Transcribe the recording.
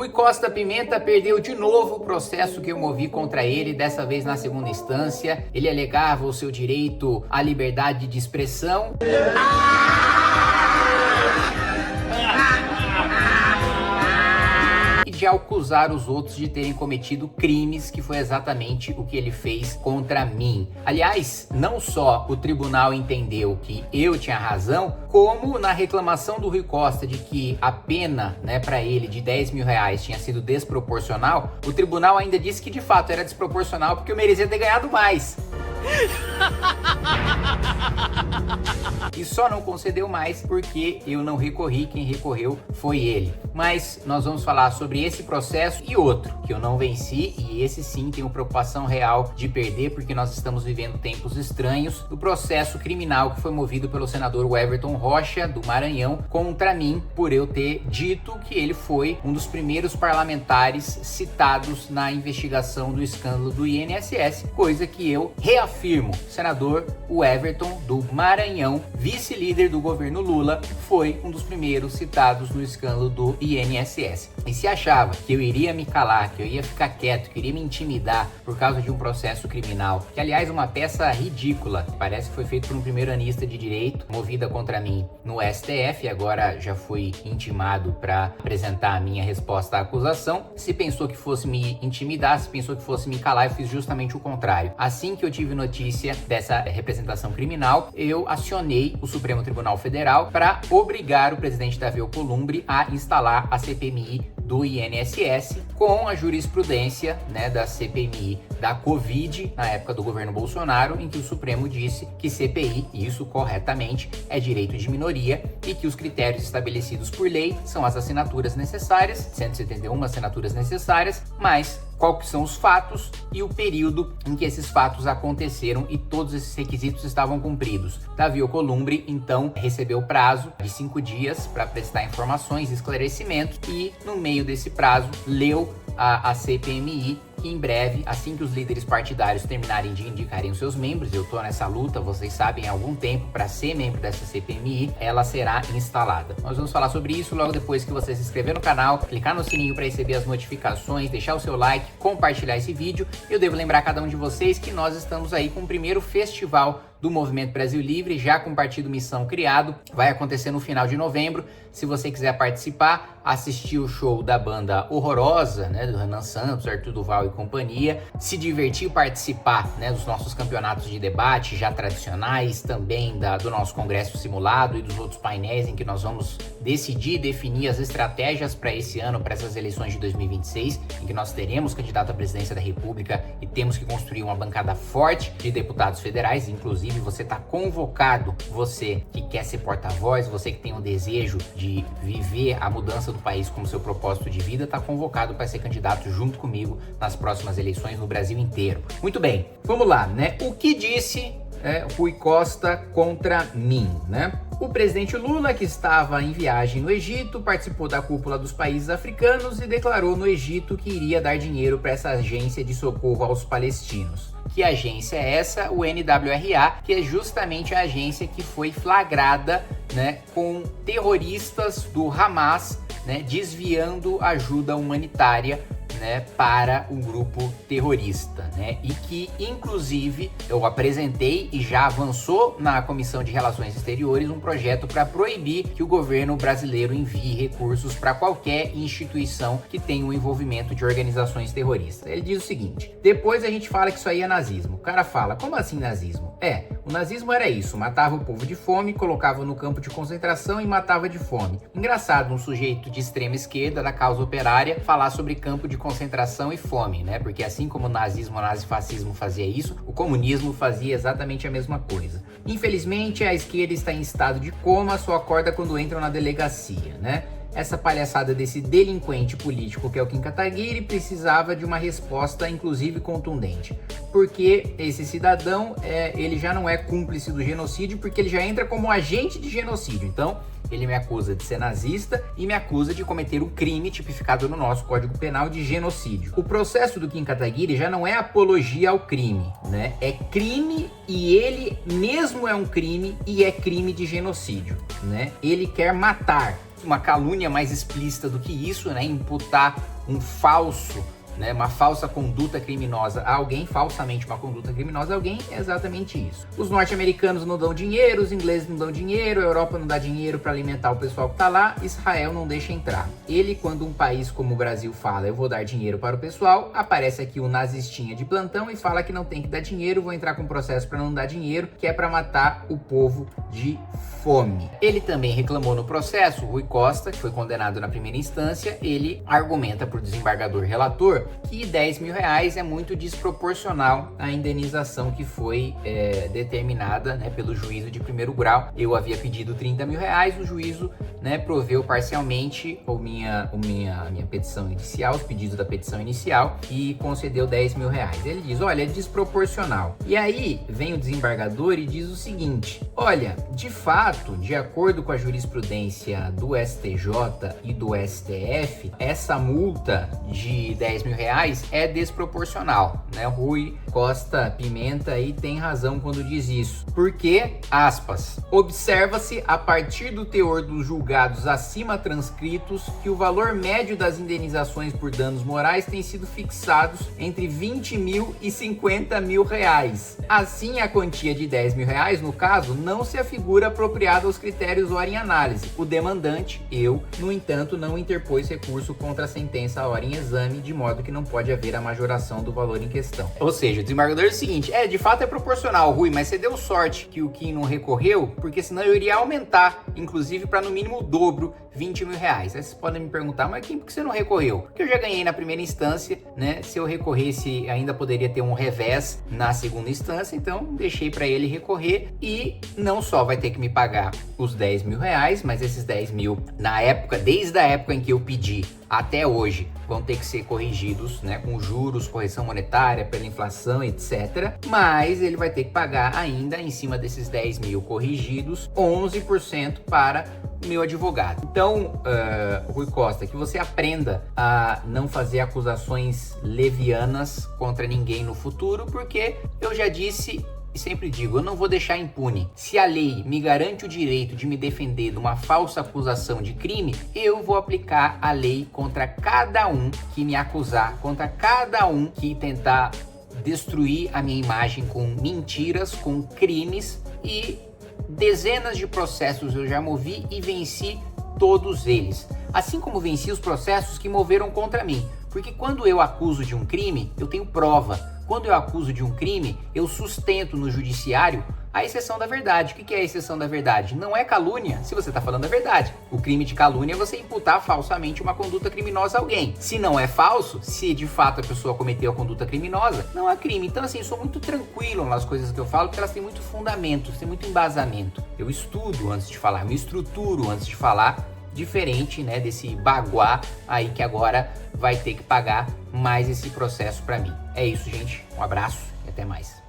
Rui Costa Pimenta perdeu de novo o processo que eu movi contra ele, dessa vez na segunda instância. Ele alegava o seu direito à liberdade de expressão. E de acusar os outros de terem cometido crimes, que foi exatamente o que ele fez contra mim. Aliás, não só o tribunal entendeu que eu tinha razão, como na reclamação do Rui Costa de que a pena, para ele de 10 mil reais tinha sido desproporcional, o tribunal ainda disse que de fato era desproporcional porque eu merecia ter ganhado mais. E só não concedeu mais porque eu não recorri, quem recorreu foi ele. Mas nós vamos falar sobre esse processo e outro que eu não venci, e esse sim tenho preocupação real de perder, porque nós estamos vivendo tempos estranhos, do processo criminal que foi movido pelo senador Everton Rocha, do Maranhão, contra mim, por eu ter dito que ele foi um dos primeiros parlamentares citados na investigação do escândalo do INSS, coisa que eu reafirmo. Senador Everton do Maranhão, vice-líder do governo Lula, foi um dos primeiros citados no escândalo do INSS. E se achava que eu iria me calar, que eu ia ficar quieto, que eu iria me intimidar por causa de um processo criminal, que aliás uma peça ridícula, parece que foi feito por um primeiro-anista de direito, movida contra mim no STF, agora já fui intimado para apresentar a minha resposta à acusação. Se pensou que fosse me intimidar, se pensou que fosse me calar, eu fiz justamente o contrário. Assim que eu tive notícia dessa representação criminal, eu acionei o Supremo Tribunal Federal para obrigar o presidente Davi Alcolumbre a instalar a CPMI do INSS com a jurisprudência da CPMI da Covid, na época do governo Bolsonaro, em que o Supremo disse que CPI, e isso corretamente, é direito de minoria e que os critérios estabelecidos por lei são as assinaturas necessárias, 171 assinaturas necessárias, mas quais são os fatos e o período em que esses fatos aconteceram, e todos esses requisitos estavam cumpridos. Davi Alcolumbre, então, recebeu prazo de 5 dias para prestar informações e esclarecimentos, e no meio desse prazo leu a CPMI, que em breve, assim que os líderes partidários terminarem de indicarem os seus membros, eu tô nessa luta, vocês sabem, há algum tempo, para ser membro dessa CPMI, ela será instalada. Nós vamos falar sobre isso logo depois que você se inscrever no canal, clicar no sininho para receber as notificações, deixar o seu like, compartilhar esse vídeo. Eu devo lembrar a cada um de vocês que nós estamos aí com o primeiro festival do Movimento Brasil Livre, já com o Partido Missão criado, vai acontecer no final de novembro. Se você quiser participar, assistir o show da banda Horrorosa, do Renan Santos, Arthur Duval e companhia, se divertir, participar dos nossos campeonatos de debate já tradicionais, também do nosso congresso simulado e dos outros painéis em que nós vamos decidir, definir as estratégias para esse ano, para essas eleições de 2026, em que nós teremos candidato à presidência da República e temos que construir uma bancada forte de deputados federais. Inclusive, você está convocado, você que quer ser porta-voz, você que tem o desejo de viver a mudança do país como seu propósito de vida, está convocado para ser candidato junto comigo nas próximas eleições no Brasil inteiro. Muito bem, vamos lá, O que disse Rui Costa contra mim, O presidente Lula, que estava em viagem no Egito, participou da cúpula dos países africanos e declarou no Egito que iria dar dinheiro para essa agência de socorro aos palestinos. Que agência é essa? O NWRA, que é justamente a agência que foi flagrada com terroristas do Hamas desviando ajuda humanitária para um grupo terrorista, e que inclusive eu apresentei e já avançou na Comissão de Relações Exteriores um projeto para proibir que o governo brasileiro envie recursos para qualquer instituição que tenha um envolvimento de organizações terroristas. Ele diz o seguinte: depois a gente fala que isso aí é nazismo. O cara fala, como assim nazismo? O nazismo era isso, matava o povo de fome, colocava no campo de concentração e matava de fome. Engraçado um sujeito de extrema esquerda da causa operária falar sobre campo de concentração e fome, porque assim como o nazismo, o nazifascismo fazia isso, o comunismo fazia exatamente a mesma coisa. Infelizmente, a esquerda está em estado de coma, só acorda quando entram na delegacia, Essa palhaçada desse delinquente político que é o Kim Kataguiri precisava de uma resposta, inclusive contundente. Porque esse cidadão, ele já não é cúmplice do genocídio, porque ele já entra como agente de genocídio. Então, ele me acusa de ser nazista e me acusa de cometer o crime tipificado no nosso Código Penal de genocídio. O processo do Kim Kataguiri já não é apologia ao crime, É crime, e ele mesmo é um crime, e é crime de genocídio, Ele quer matar. Uma calúnia mais explícita do que isso, imputar um falso, né, uma falsa conduta criminosa a alguém, falsamente uma conduta criminosa a alguém, é exatamente isso. Os norte-americanos não dão dinheiro, os ingleses não dão dinheiro, a Europa não dá dinheiro para alimentar o pessoal que tá lá, Israel não deixa entrar. Ele, quando um país como o Brasil fala, eu vou dar dinheiro para o pessoal, aparece aqui o nazistinha de plantão e fala que não tem que dar dinheiro, vou entrar com processo para não dar dinheiro, que é para matar o povo de fome. Ele também reclamou no processo, Rui Costa, que foi condenado na primeira instância, ele argumenta para o desembargador relator que 10 mil reais é muito desproporcional à indenização que foi determinada, né, pelo juízo de primeiro grau. Eu havia pedido 30 mil reais, o juízo, né, proveu parcialmente a minha petição inicial, os pedidos da petição inicial, e concedeu 10 mil reais. Ele diz, olha, é desproporcional. E aí vem o desembargador e diz o seguinte, olha, de fato, de acordo com a jurisprudência do STJ e do STF, essa multa de 10 mil reais é desproporcional, né? Rui Costa Pimenta aí tem razão quando diz isso. Porque, aspas, observa-se a partir do teor dos julgados acima transcritos que o valor médio das indenizações por danos morais tem sido fixados entre 20 mil e 50 mil reais. Assim, a quantia de 10 mil reais, no caso, não se afigura apropriada aos critérios ora em análise. O demandante, eu, no entanto, não interpôs recurso contra a sentença ora em exame, de modo que não pode haver a majoração do valor em questão. Ou seja, o desembargador é o seguinte, de fato é proporcional, Rui, mas você deu sorte que o Kim não recorreu, porque senão eu iria aumentar, inclusive para no mínimo o dobro, 20 mil reais. Aí vocês podem me perguntar, mas Kim, por que você não recorreu? Porque eu já ganhei na primeira instância, né? Se eu recorresse, ainda poderia ter um revés na segunda instância, então deixei para ele recorrer e não só vai ter que me pagar os 10 mil reais, mas esses 10 mil, na época, desde a época em que eu pedi até hoje, vão ter que ser corrigidos, né, com juros, correção monetária, pela inflação, etc. Mas ele vai ter que pagar ainda, em cima desses 10 mil corrigidos, 11% para o meu advogado. Então, Rui Costa, que você aprenda a não fazer acusações levianas contra ninguém no futuro, porque eu já disse e sempre digo, eu não vou deixar impune. Se a lei me garante o direito de me defender de uma falsa acusação de crime, eu vou aplicar a lei contra cada um que me acusar, contra cada um que tentar destruir a minha imagem com mentiras, com crimes, e dezenas de processos eu já movi e venci todos eles. Assim como venci os processos que moveram contra mim. Porque quando eu acuso de um crime, eu tenho prova. Quando eu acuso de um crime, eu sustento no judiciário a exceção da verdade. O que é a exceção da verdade? Não é calúnia, se você está falando a verdade. O crime de calúnia é você imputar falsamente uma conduta criminosa a alguém. Se não é falso, se de fato a pessoa cometeu a conduta criminosa, não é crime. Então, assim, eu sou muito tranquilo nas coisas que eu falo, porque elas têm muito fundamento, têm muito embasamento. Eu estudo antes de falar, me estruturo antes de falar, diferente, né, desse baguá aí que agora vai ter que pagar mais esse processo para mim. É isso, gente. Um abraço e até mais.